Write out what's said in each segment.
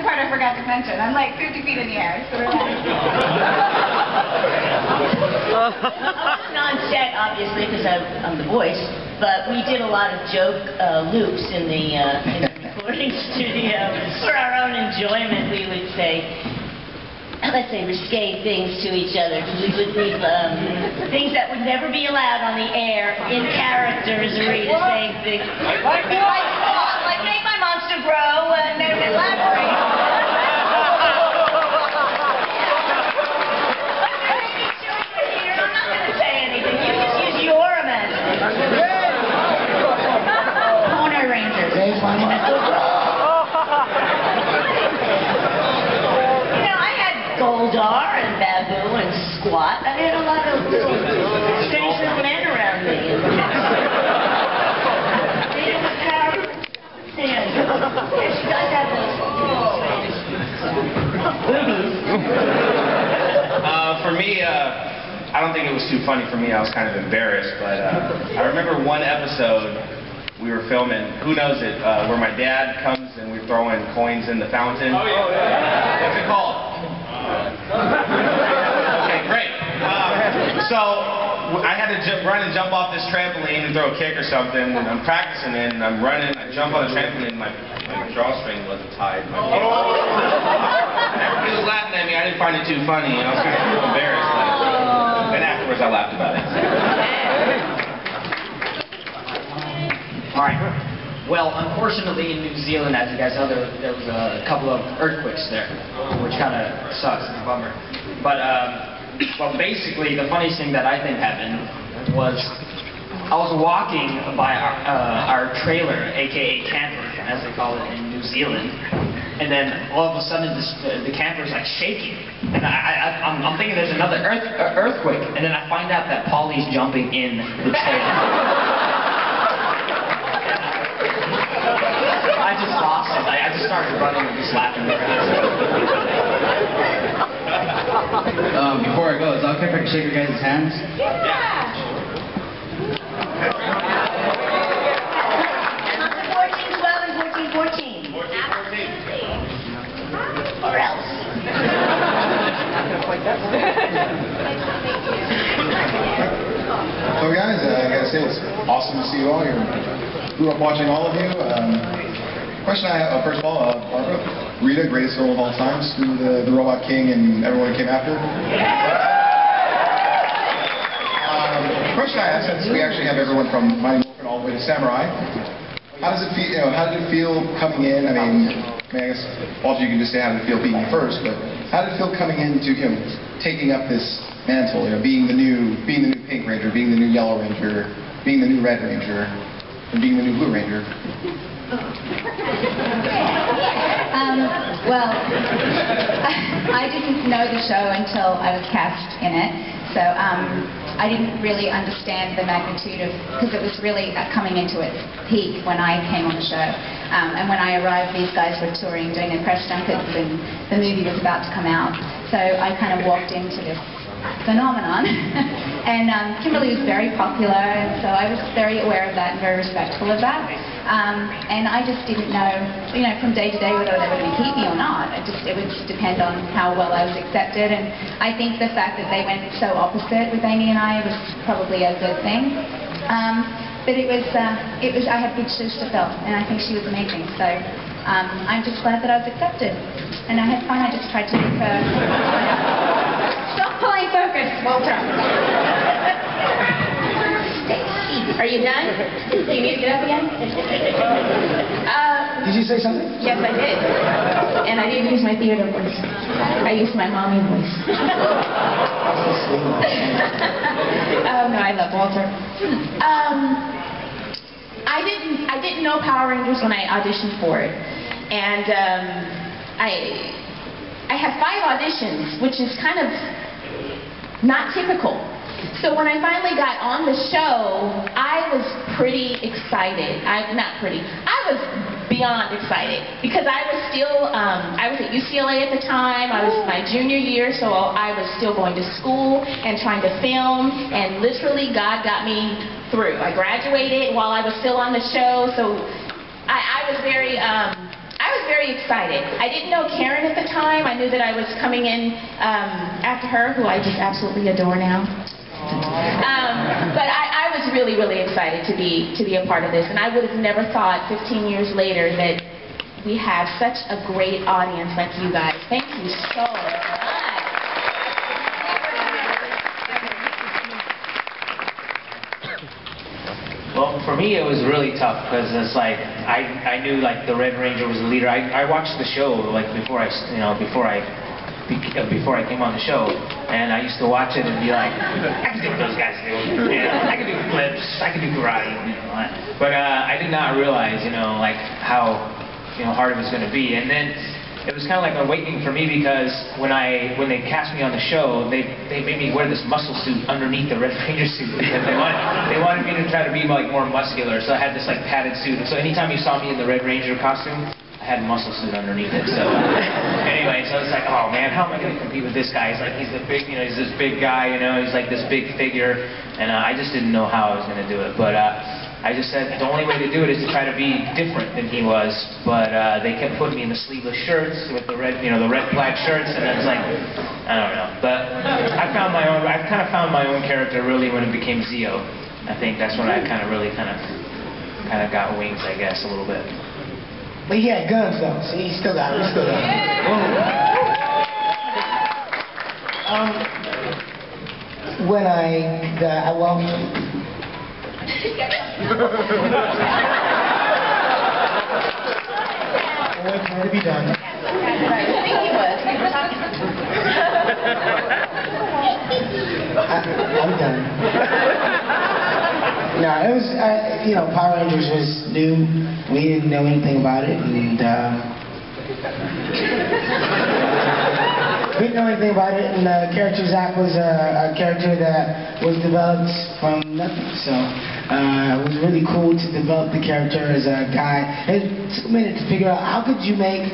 the part I forgot to mention. I'm like 50 feet in the air, so we're like... I wasn't on set, obviously, because I'm the voice, but we did a lot of joke loops in the recording studio. For our own enjoyment, we would say, let's say, risque things to each other. We would leave things that would never be allowed on the air in characters, or to say things like make my monster grow and elaborate. Goldar and Babu and Squat. I had a lot of strange little men around me. They didn't have power. And she does have those boobies. For me, I don't think it was too funny for me. I was kind of embarrassed, but I remember one episode we were filming, who knows it, where my dad comes and we're throwing coins in the fountain. Oh, yeah. What's it called? Okay, great. So I had to run and jump off this trampoline and throw a kick or something, and I'm practicing it, and I'm running, I jump on the trampoline, my drawstring wasn't tied. Everybody was laughing at me, I didn't find it too funny, and I was kind of embarrassed. And afterwards I laughed about it. Alright. Well, unfortunately in New Zealand, as you guys know, there was a couple of earthquakes there, which kind of sucks. It's a bummer. But, well, basically, the funniest thing that I think happened was I was walking by our trailer, aka camper, as they call it in New Zealand, and then all of a sudden the camper's like shaking, and I'm thinking there's another earthquake, and then I find out that Polly's jumping in the trailer. I just lost it. I just started running and just laughing around. Before I go, is it okay if I can shake your guys' hands? Yeah! 14, 12, and 14, 14. Or else. So guys, I gotta say it's awesome to see you all here. Grew up watching all of you. Question I have, first of all, Barbara, Rita, greatest villain of all time, screw the Robot King and everyone who came after. Question I have, since we actually have everyone from Mighty Morphin all the way to Samurai, how does it feel? How did it feel coming in? I mean, I guess Walter, you can just say how did it feel being first, but how did it feel coming into taking up this mantle? Being the new Pink Ranger, being the new Yellow Ranger, being the new Red Ranger, and being the new Blue Ranger. Well, I didn't know the show until I was cast in it, so I didn't really understand the magnitude of, because it was really coming into its peak when I came on the show. And when I arrived, these guys were touring, doing their press junkets, and the movie was about to come out. So I kind of walked into this phenomenon. And Kimberly was very popular, and so I was very aware of that and very respectful of that. And I just didn't know, from day to day whether they were going to keep me or not. It would just depend on how well I was accepted. And I think the fact that they went so opposite with Amy and I was probably a good thing. But I had big shoes to fill, and I think she was amazing. So I'm just glad that I was accepted. And I had fun. I just tried to make her... Stop pulling focus, Walter. Are you done? Do you need to get up again? Did you say something? Yes, I did. And I didn't use my theater voice. I used my mommy voice. Oh no, I love Walter. I didn't know Power Rangers when I auditioned for it, and I had 5 auditions, which is kind of not typical. So when I finally got on the show, I was pretty excited. I was beyond excited because I was still, I was at UCLA at the time. I was my junior year, so I was still going to school and trying to film, and literally God got me through. I graduated while I was still on the show, so I was very very excited. I didn't know Karen at the time. I knew that I was coming in after her, who I just absolutely adore now. But I was really, really excited to be a part of this, and I would have never thought 15 years later that we have such a great audience like you guys. Thank you so much. Well, for me it was really tough because it's like I knew like the Red Ranger was the leader. I watched the show like before I came on the show, and I used to watch it and be like, I can do what those guys do. I can do flips, I can do karate, but I did not realize like how hard it was going to be. And then it was kind of like an awakening for me because when they cast me on the show, they made me wear this muscle suit underneath the Red Ranger suit because they wanted me to try to be like more muscular. So I had this like padded suit. So anytime you saw me in the Red Ranger costume, I had a muscle suit underneath it. So anyway, so it's like, oh man, how am I going to compete with this guy? He's the big, he's this big guy, he's like this big figure, and I just didn't know how I was going to do it. But I just said the only way to do it is to try to be different than he was. But they kept putting me in the sleeveless shirts with the red, the red plaid shirts, and I was like, I don't know. But I kind of found my own character really when it became Zio. I think that's when I kind of got wings, I guess, a little bit. But he had guns though, so he still got it. When I wait for her to be done. I'm done. No, it was, Power Rangers was new. We didn't know anything about it, and we didn't know anything about it. And the character Zach was a character that was developed from nothing. So it was really cool to develop the character as a guy. It took a minute to figure out how could you make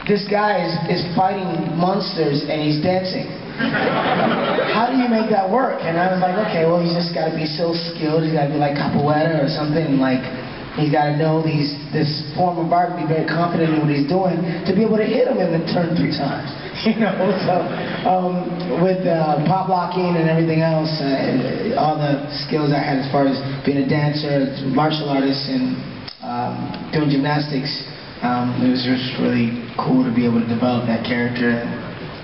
this guy is fighting monsters and he's dancing. How do you make that work? And I was like, okay, well, he's just got to be so skilled. He's got to be like capoeira or something. Like, he's got to know this form of art and be very confident in what he's doing to be able to hit him and then turn 3 times. So with pop locking and everything else, all the skills I had as far as being a dancer, martial artist, and doing gymnastics, it was just really cool to be able to develop that character.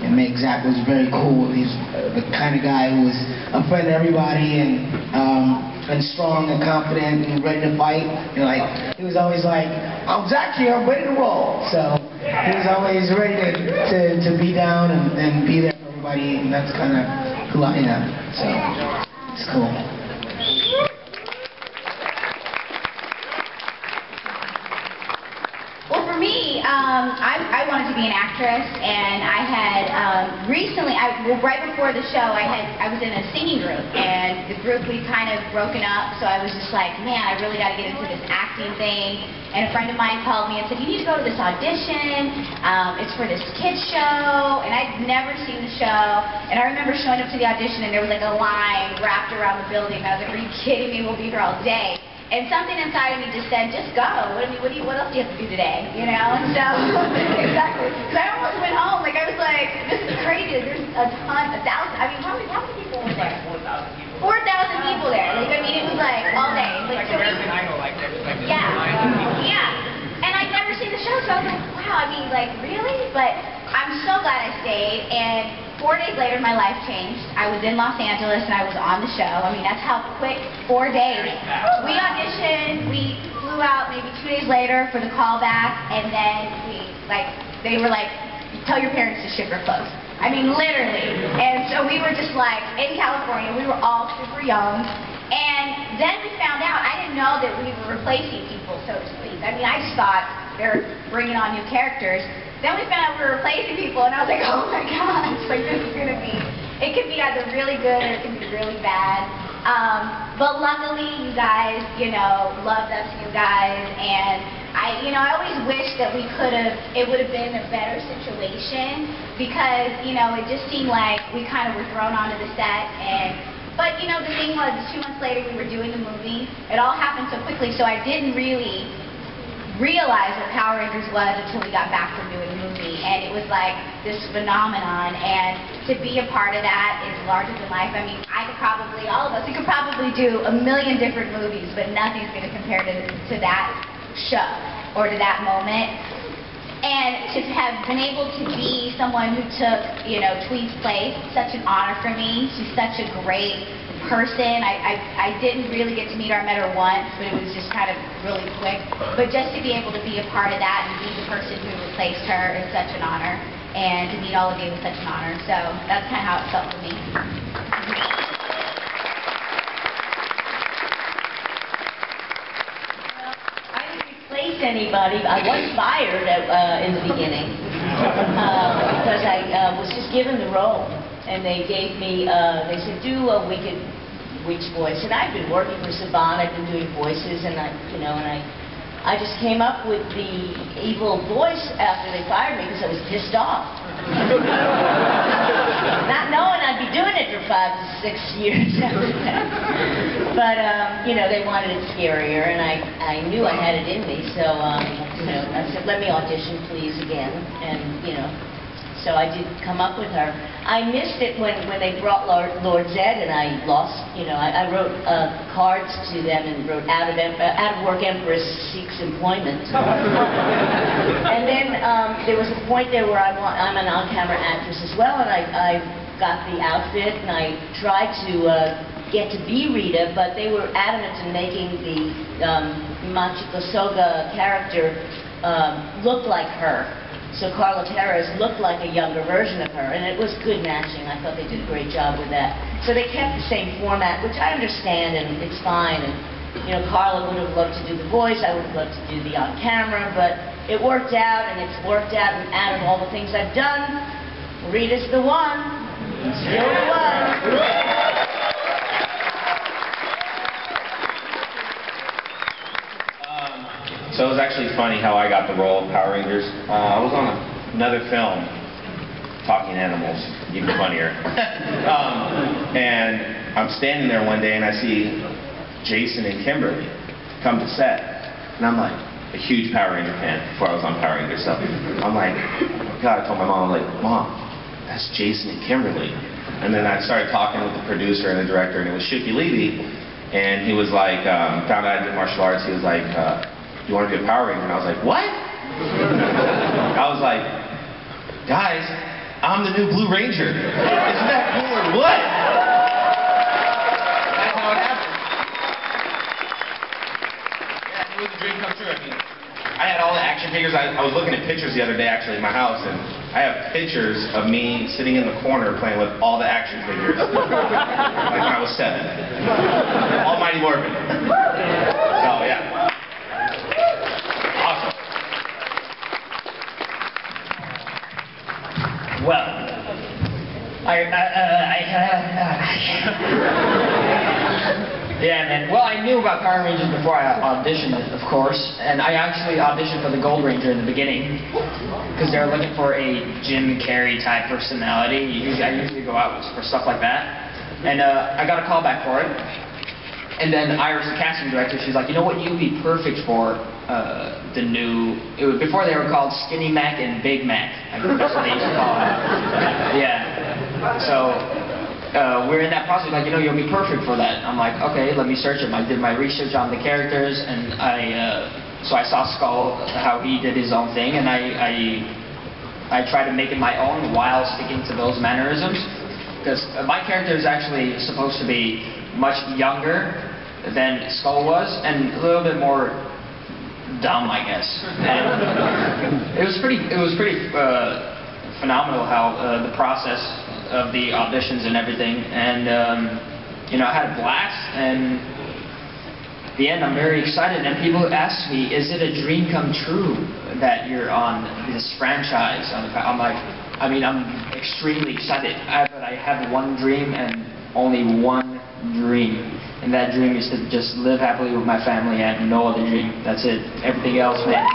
And make Zach was very cool. He's the kind of guy who was a friend to everybody and strong and confident and ready to fight. He was always like, I'm Zach here, I'm ready to roll. So he was always ready to be down and be there for everybody, and that's kind of who I am. So it's cool. Well, for me, I wanted to be an actress, and I had recently, right before the show, I was in a singing group, and the group we'd kind of broken up, so I was just like, man, I really got to get into this acting thing. And a friend of mine called me and said, you need to go to this audition. It's for this kids show, and I'd never seen the show. And I remember showing up to the audition, and there was like a line wrapped around the building. And I was like, are you kidding me? We'll be here all day. And something inside of me just said, just go. What else do you have to do today? And so, exactly. Because I almost went home. Like, I was like, this is crazy. There's a ton, 1,000. I mean, how many people were there? 4,000 people. 4,000 people there. Like, I mean, it was like all day. Like American Idol, like there's like yeah. And I'd never seen the show, so I was like, wow. I mean, like, really? But I'm so glad I stayed. And 4 days later, my life changed. I was in Los Angeles, and I was on the show. I mean, that's how quick, 4 days. We auditioned, we flew out maybe 2 days later for the callback, and then they were like, tell your parents to ship your clothes. I mean, literally. And so we were just like, in California, we were all super young. And then we found out, I didn't know that we were replacing people, so to speak. I mean, I just thought they were bringing on new characters. Then we found out we were replacing people, and I was like, oh my gosh, like this is going to be, it could be either really good or it could be really bad. But luckily, you guys, loved us, you guys, and I always wish that we it would have been a better situation because, it just seemed like we kind of were thrown onto the set, but the thing was, 2 months later we were doing the movie. It all happened so quickly, so I didn't really realize what Power Rangers was until we got back from doing the movie, and it was like this phenomenon, and to be a part of that is larger than life. I mean, all of us, we could probably do a million different movies, but nothing's going to compare to that show or to that moment. And to have been able to be someone who took, Tweet's place, such an honor for me. She's such a great person. I didn't really get to meet her. I met her once, but it was just kind of really quick. But just to be able to be a part of that and be the person who replaced her is such an honor. And to meet all of you was such an honor. So that's kind of how it felt for me. Anybody. I was fired in the beginning because I was just given the role, and they gave me, they said, do a wicked witch voice, and I've been working for Saban, I've been doing voices, and I just came up with the evil voice after they fired me because I was pissed off. Not knowing I'd be doing it for 5 to 6 years after that. But, they wanted it scarier, and I knew I had it in me, so, I said, let me audition, please, again, and, so I did come up with her. I missed it when they brought Lord Zed, and I lost, I wrote cards to them and wrote out of work Empress seeks employment. And then there was a point there where I'm an on-camera actress as well, and I got the outfit, and I tried to get to be Rita, but they were adamant in making the Machiko Soga character look like her. So Carla Terrace looked like a younger version of her, and it was good matching. I thought they did a great job with that. So they kept the same format, which I understand, and it's fine. And Carla would have loved to do the voice, I would have loved to do the on-camera, but it worked out, and it's worked out. And out of all the things I've done, Rita's the one. Still the one. So it was actually funny how I got the role of Power Rangers. I was on another film, Talking Animals, even funnier. And I'm standing there one day and I see Jason and Kimberly come to set. And I'm like a huge Power Ranger fan before I was on Power Rangers. So I'm like, God, I told my mom, I'm like, Mom, that's Jason and Kimberly. And then I started talking with the producer and the director, and it was Shuki Levy. And he was like, found out I did martial arts. He was like, you want to be a Power Ranger? And I was like, what? I was like, guys, I'm the new Blue Ranger. Isn't that cool or what? That's how it happened. Yeah, it was a dream come true. I mean, I had all the action figures. I was looking at pictures the other day actually in my house, and I have pictures of me sitting in the corner playing with all the action figures. Like when I was 7. Almighty Morphin. So yeah. Well, yeah, man. Well, I knew about Power Rangers before I auditioned, of course, and I actually auditioned for the Gold Ranger in the beginning because they were looking for a Jim Carrey type personality. I usually go out for stuff like that, and I got a call back for it. And then Iris, the casting director, she's like, you know what, you'd be perfect for the new, before they were called Skinny Mac and Big Mac. I think that's what they used to call it. Yeah. So we're in that process, like, you'll be perfect for that. I'm like, okay, let me search them. I did my research on the characters, and so I saw Skull, how he did his own thing, and I tried to make it my own while sticking to those mannerisms. Because my character is actually supposed to be much younger than Skull was, and a little bit more dumb, I guess. And it was pretty phenomenal how the process of the auditions and everything, and I had a blast, and at the end I'm very excited, and people ask me, is it a dream come true that you're on this franchise? I'm like, I'm extremely excited, but I have one dream and only one dream. And that dream is to just live happily with my family and no other dream. That's it. Everything else, man,